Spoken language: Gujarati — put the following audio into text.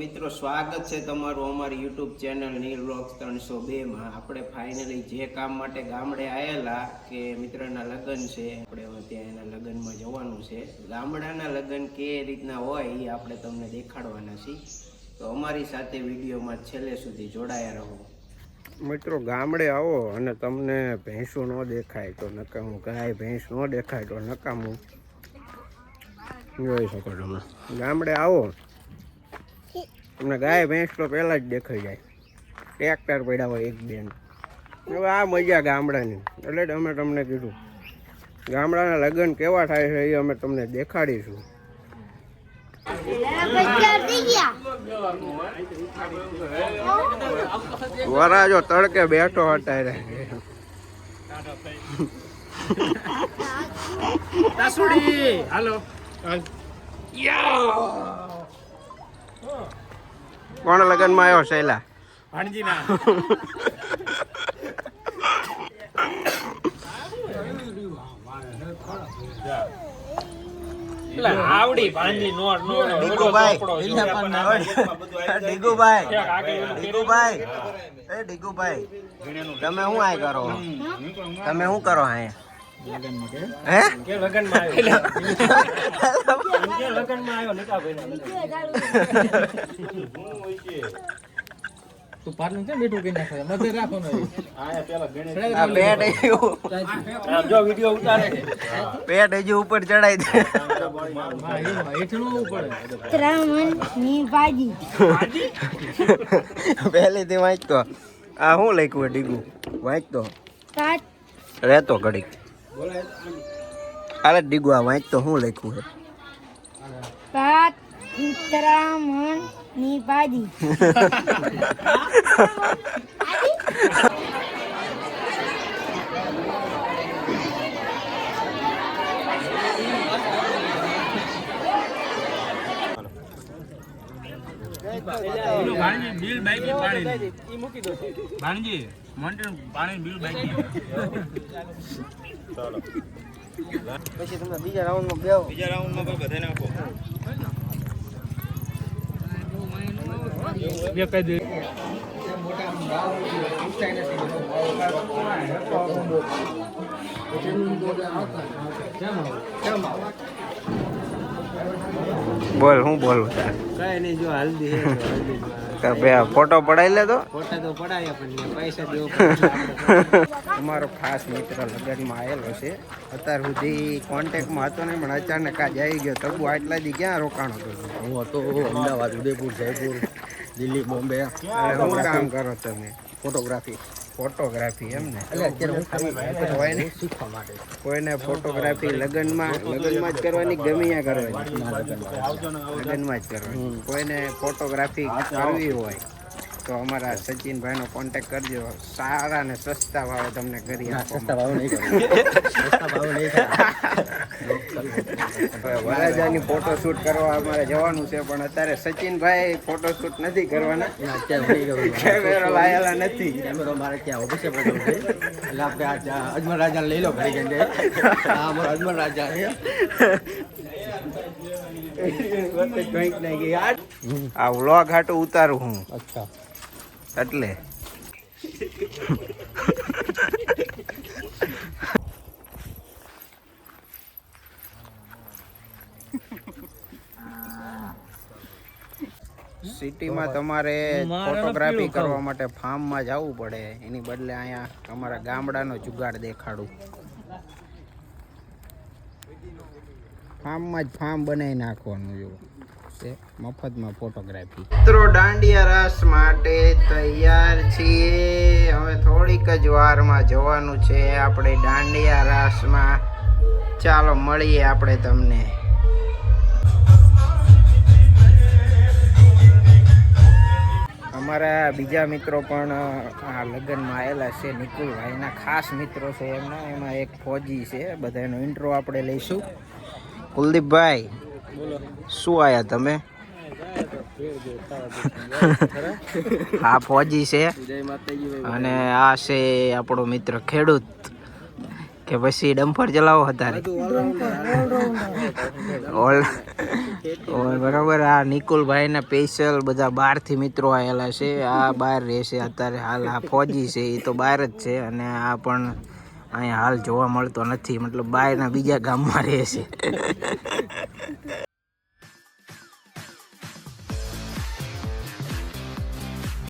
મિત્રો સ્વાગત છે તમારું અમારી યુટ્યુબ ચેનલ નીલ વ્લોગ્સ 302 માં। આપણે ફાઇનલી જે કામ માટે ગામડે આવેલા કે મિત્રના લગ્ન છે, આપણે હવે ત્યાં એના લગ્નમાં જવાનું છે। ગામડાના લગ્ન કે રીતના હોય એ આપણે તમને દેખાડવાના છીએ, તો અમારી સાથે વિડીયોમાં છેલ્લે સુધી જોડાયા રહો। મિત્રો ગામડે આવો અને તમને ભેંસું ન દેખાય તો નકામું, ગાય ભેંસ ન દેખાય તો નકામું જોઈ શકો તમે। ગામડે આવો તમને ગાય ભેંસ તો પહેલા જ દેખાઈ જાય, ટ્રેક્ટર પડ્યા હોય એક બેન। હવે આ મજા ગામડાની, એટલે જ અમે તમને કીધું ગામડાના લગ્ન કેવા થાય છે એ અમે તમને દેખાડીશું। વરાજો તડકે બેઠો અત્યારે હાલો કોણ લગન માં આવ્યો? શૈલા આવડી ભાંજી નોટ નો ડીગુભાઈ તમે શું આય કરો? તમે શું કરો આય? હે કે લગન માં આવ્યો? કે લગન માં આવ્યો નિકા ભાઈ તું પારનું કે બેઠું કે નાખે મધે રાખો ને આયા પેલા ગણેશ આ પેટ જો વિડિયો ઉતારે પેટ હજી ઉપર ચડાઈ દે હેઠળું ઉપર ત્રામણ ની ભાજી પહેલી થી વાંચતો આ શું લખ્યું હે ડીગુ? વાંચતો કાટ રહેતો ઘડીક અરે ડીગુ આ વાંચતો શું લખ્યું હે? કાટ ત્રામણ ની ભાજી બિલ બાકી પાણી ઈ મૂકી દો ભાણજી મોન્ટેન પાણી બિલ બાકી ચાલો પછી તમે બીજા રાઉન્ડમાં બેહો। બીજા રાઉન્ડમાં પણ બધાને આપો ये कह दे બોલ હું બોલું કઈ નહીં, જો હલ્દી હે તો હે ફોટો પડાવી લે તો ફોટા તો પડાયા પણ પૈસા દેવો અમારો ખાસ મિત્ર લગ્નમાં આવેલો છે, અત્યાર સુધી કોન્ટેક્ટમાં હતો નહીં પણ અચાનક આ જઈ ગયો। તબુ આટલા દી ક્યાં રોકાણો હતો? હું હતો અમદાવાદ, ઉદયપુર, જયપુર, દિલ્હી, બોમ્બે। શું કામ કરો તમે? ફોટોગ્રાફી ફોટોગ્રાફી એમ ને? એટલે અત્યારે હું કોઈને શીખવા માટે કોઈને ફોટોગ્રાફી લગ્નમાં જ કરવાની, ગમ્યા કરવાની? લગ્નમાં જ કરવાની। કોઈને ફોટોગ્રાફી કરવી હોય તો અમારા સચિનભાઈનો કોન્ટેક્ટ કરજો, સારા ને સસ્તા ભાવે તમને કરી સસ્તા ભાવ નહીં કરો, સસ્તા ભાવ નહીં વરાજાની ફોટોશૂટ કરવા અમારે જવાનું છે, પણ અત્યારે સચિનભાઈ ફોટોશૂટ નથી કરવાના, કેમેરો લાયેલા નથી। કેમેરો મારે ત્યાં ઓફિસે પડ્યો છે, એટલે આપણે આ અજમલ રાજા લઈ લો ઘડી ઘંટે। આ અમારો અજમલ રાજા છે। આ વ્લોગ હાટું ઉતારું હું અચ્છા એટલે સિટીમાં તમારે ફોટોગ્રાફી કરવા માટે ફાર્મમાં જવું પડે, એની બદલે અહીંયા અમારા ગામડાનો જુગાડ દેખાડું। ફાર્મમાં જ ફાર્મ બનાવી નાખવાનું એવું છે, મફતમાં ફોટોગ્રાફી। મિત્રો દાંડિયા રાસ માટે તૈયાર છીએ, હવે થોડીક જ વારમાં જવાનું છે આપણે દાંડિયા રાસમાં। ચાલો મળીએ આપણે તમને। અમારા બીજા મિત્રો પણ આ લગ્નમાં આવેલા છે, નિકુલભાઈના ખાસ મિત્રો છે એમના, એમાં એક ફોજી છે, બધાનો ઇન્ટ્રો આપણે લઈશું। કુલદીપભાઈ શું આયા તમે? આ ફોજી છે અને આ છે આપણો મિત્ર ખેડૂત, કે પછી ડમ્પર ચલાવો હતા બરાબર. આ નિકુલભાઈ ના સ્પેશિયલ બધા બહારથી મિત્રો આવેલા છે. આ બહાર રહેશે અત્યારે હાલ. આ ફોજી છે એ તો બહાર જ છે અને આ પણ અહીંયા હાલ જોવા મળતો નથી, મતલબ બહારના બીજા ગામમાં રહે છે.